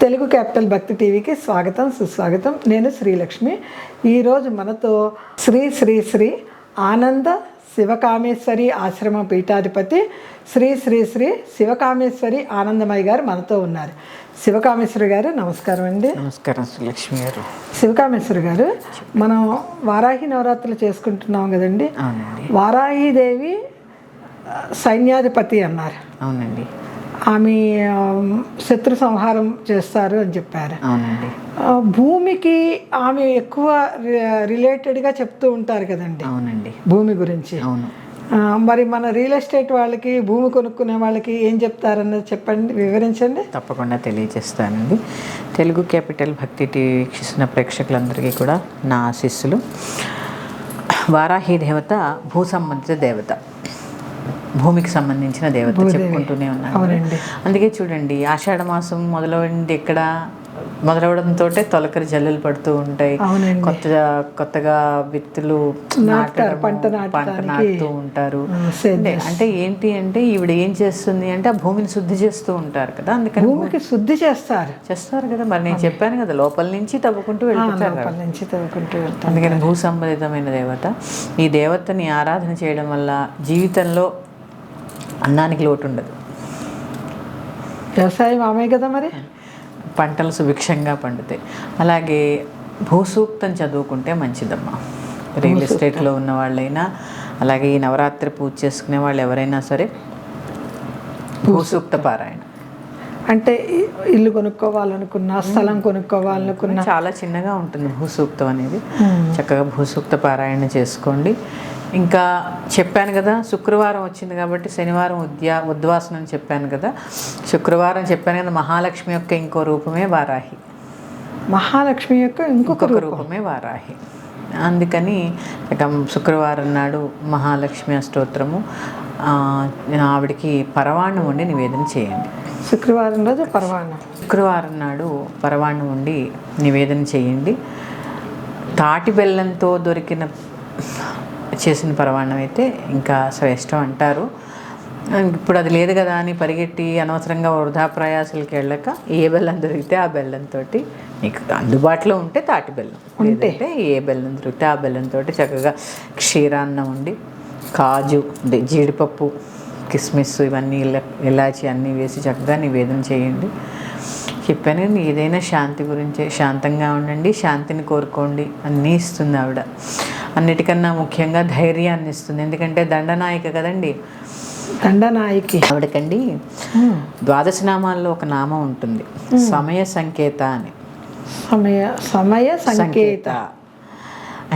Telugu capital భక్తి టీవీకి స్వాగతం సుస్వాగతం. నేను శ్రీలక్ష్మి. ఈరోజు మనతో శ్రీ శ్రీ శ్రీ ఆనంద శివకామేశ్వరి ఆశ్రమ పీఠాధిపతి శ్రీ శ్రీ శ్రీ శివకామేశ్వరి ఆనందమయ్య గారు మనతో ఉన్నారు. శివకామేశ్వరి గారు నమస్కారం అండి. నమస్కారం శ్రీలక్ష్మి గారు. శివకామేశ్వరి గారు, మనం వారాహి నవరాత్రులు చేసుకుంటున్నాం కదండి. వారాహిదేవి సైన్యాధిపతి అన్నారు. అవునండి. ఆమె శత్రు సంహారం చేస్తారు అని చెప్పారు. అవునండి. భూమికి ఆమె ఎక్కువ రిలేటెడ్గా చెప్తూ ఉంటారు కదండి. అవునండి. భూమి గురించి. అవును. మరి మన రియల్ ఎస్టేట్ వాళ్ళకి, భూమి కొనుక్కునే వాళ్ళకి ఏం చెప్తారన్నది చెప్పండి, వివరించండి. తప్పకుండా తెలియజేస్తానండి. తెలుగు క్యాపిటల్ భక్తి టీవీ వీక్షిస్తున్న ప్రేక్షకులందరికీ కూడా నా ఆశీస్సులు. వారాహి దేవత భూ సంబంధిత దేవత, భూమికి సంబంధించిన దేవత చెప్పుకుంటూనే ఉన్నాను. అందుకే చూడండి, ఆషాఢ మాసం మొదలవడంతో తొలకరి జల్లులు పడుతూ ఉంటాయి. కొత్తగా విత్తులు పంట నాటుతూ ఉంటారు. అంటే ఏంటి అంటే ఈవిడ ఏం చేస్తుంది అంటే ఆ భూమిని శుద్ధి చేస్తూ ఉంటారు కదా. అందుకని భూమికి శుద్ధి చేస్తారు కదా. మరి నేను చెప్పాను కదా, లోపల నుంచి తవ్వుకుంటూ వెళ్తారు. అందుకని భూ సంబంధితమైన దేవత. ఈ దేవతని ఆరాధన చేయడం వల్ల జీవితంలో అన్నానికి లోటు ఉండదు. వ్యవసాయం ఆమె కదా, మరి పంటలు సుభిక్షంగా పండుతాయి. అలాగే భూసూక్తం చదువుకుంటే మంచిదమ్మా. రియల్ ఎస్టేట్లో ఉన్న వాళ్ళైనా, అలాగే ఈ నవరాత్రి పూజ చేసుకునే వాళ్ళు ఎవరైనా సరే భూసూక్త పారాయణ. అంటే ఇల్లు కొనుక్కోవాలనుకున్నా, స్థలం కొనుక్కోవాలనుకున్నా చాలా చిన్నగా ఉంటుంది భూసూక్తం అనేది. చక్కగా భూసూక్త పారాయణ చేసుకోండి. ఇంకా చెప్పాను కదా, శుక్రవారం వచ్చింది కాబట్టి శనివారం ఉద్వాసనం చెప్పాను కదా, శుక్రవారం చెప్పాను కదా, మహాలక్ష్మి యొక్క ఇంకో రూపమే వారాహి. మహాలక్ష్మి యొక్క ఇంకొక రూపమే వారాహి. అందుకని శుక్రవారం నాడు మహాలక్ష్మి అష్టోత్తరము, ఆవిడికి పరవాణం వండి నివేదన చేయండి. శుక్రవారం రోజు పరవాణం, శుక్రవారం నాడు పరవాణం వండి నివేదన చేయండి. తాటి బెల్లంతో చేసిన పరవాణం అయితే ఇంకా శ్రేష్టం అంటారు. ఇప్పుడు అది లేదు కదా అని పరిగెట్టి అనవసరంగా వృధా ప్రయాసాలకి వెళ్ళక ఏ బెల్లం దొరికితే ఆ బెల్లంతో, మీకు అందుబాటులో ఉంటే తాటి బెల్లం, ఉంటే ఏ బెల్లం దొరికితే ఆ బెల్లంతో చక్కగా క్షీరాన్నం ఉండి, కాజు, జీడిపప్పు, కిస్మిస్, ఇవన్నీ ఇలాచి అన్నీ వేసి చక్కగా నివేదన చేయండి. చెప్పాను కానీ ఏదైనా శాంతి గురించే. శాంతంగా ఉండండి, శాంతిని కోరుకోండి, అన్నీ ఇస్తుంది ఆవిడ. అన్నిటికన్నా ముఖ్యంగా ధైర్యాన్ని ఇస్తుంది. ఎందుకంటే దండనాయిక కదండి. దండనాయకి ఆవిడకండి 12 నామాల్లో ఒక నామం ఉంటుంది, సమయ సంకేత అని. సమయ సంకేత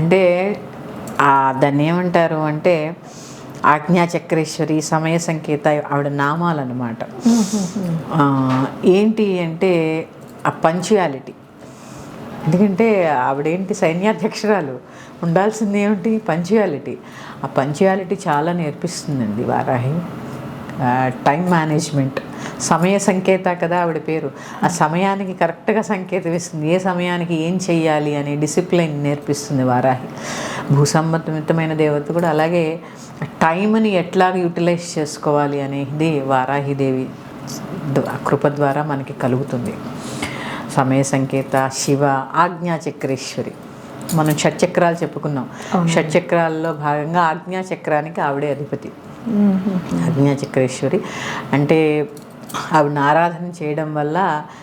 అంటే దాన్ని ఏమంటారు అంటే ఆజ్ఞాచక్రేశ్వరి, సమయ సంకేత ఆవిడ నామాలన్నమాట. ఏంటి అంటే ఆ పంచుయాలిటీ. ఎందుకంటే ఆవిడేంటి సైన్యాధ్యక్షురాలు, ఉండాల్సింది ఏమిటి పంచుయాలిటీ. ఆ పంచుయాలిటీ చాలా నేర్పిస్తుందండి వారాహి. టైం మేనేజ్మెంట్, సమయ సంకేత కదా ఆవిడ పేరు. ఆ సమయానికి కరెక్ట్గా సంకేతం ఇస్తుంది, ఏ సమయానికి ఏం చెయ్యాలి అనే డిసిప్లిన్ నేర్పిస్తుంది వారాహి. భూసంబంధితమైన దేవత కూడా అలాగే టైంని ఎట్లా యూటిలైజ్ చేసుకోవాలి అనేది వారాహిదేవి కృప ద్వారా మనకి కలుగుతుంది. సమయ సంకేత, శివ, ఆజ్ఞాచక్రేశ్వరి. మనం షట్చక్రాలు చెప్పుకున్నాం. షట్చక్రాల్లో భాగంగా ఆజ్ఞాచక్రానికి ఆవిడే అధిపతి. ఆజ్ఞాచక్రేశ్వరి అంటే ఆవిడని ఆరాధన చేయడం వల్ల,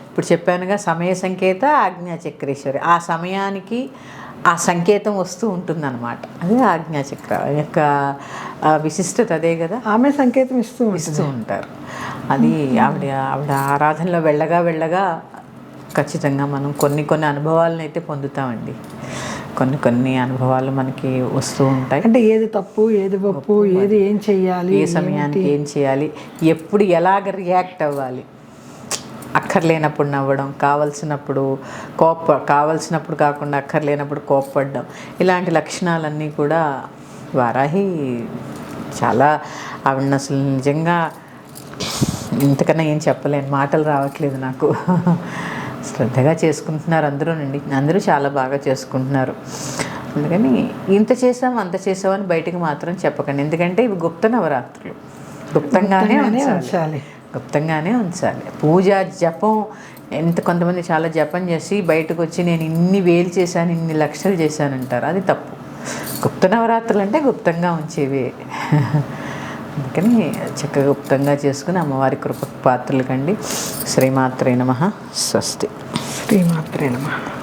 ఇప్పుడు చెప్పానుగా, సమయ సంకేత, ఆజ్ఞాచక్రేశ్వరి. ఆ సమయానికి ఆ సంకేతం వస్తూ ఉంటుందన్నమాట. అదే ఆజ్ఞాచక్ర యొక్క విశిష్టత, అదే కదా. ఆమె సంకేతం ఇస్తూ ఉంటారు. అది ఆవిడ ఆరాధనలో వెళ్ళగా ఖచ్చితంగా మనం కొన్ని అనుభవాలను అయితే పొందుతామండి. కొన్ని అనుభవాలు మనకి వస్తూ ఉంటాయి. అంటే ఏది తప్పు, ఏది ఒప్పు, ఏది ఏం చెయ్యాలి, ఏ సమయానికి ఏం చేయాలి, ఎప్పుడు ఎలాగ రియాక్ట్ అవ్వాలి, అక్కర్లేనప్పుడు నవ్వడం, కావలసినప్పుడు కాకుండా అక్కర్లేనప్పుడు కోప్పడడం, ఇలాంటి లక్షణాలన్నీ కూడా వారాహి చాలా. ఆవిడ అసలు నిజంగా ఇంతకన్నా ఏం చెప్పలేను, మాటలు రావట్లేదు నాకు. శ్రద్ధగా చేసుకుంటున్నారు అందరూ చాలా బాగా చేసుకుంటున్నారు. అందుకని ఇంత చేసాం అంత చేసామని బయటికి మాత్రం చెప్పకండి. ఎందుకంటే ఇవి గుప్త నవరాత్రులు, గుప్తంగానే ఉంచాలి. గుప్తంగానే ఉంచాలి. పూజ జపం కొంతమంది చాలా జపం చేసి బయటకు వచ్చి నేను ఇన్ని వేలు చేశాను, ఇన్ని లక్షలు చేశానంటారు. అది తప్పు. గుప్త నవరాత్రులు అంటే గుప్తంగా ఉంచేవే. అందుకని చక్కగా గుప్తంగా చేసుకుని అమ్మవారి కృపకు పాత్రలు కండి. శ్రీమాత్రే నమః. స్వస్తి. శ్రీమాత్రే నమః.